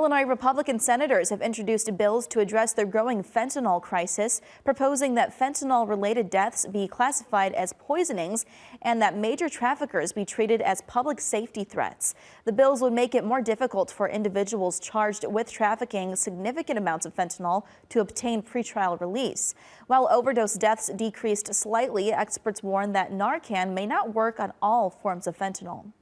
Illinois Republican senators have introduced bills to address the growing fentanyl crisis, proposing that fentanyl-related deaths be classified as poisonings and that major traffickers be treated as public safety threats. The bills would make it more difficult for individuals charged with trafficking significant amounts of fentanyl to obtain pretrial release. While overdose deaths decreased slightly, experts warn that Narcan may not work on all forms of fentanyl.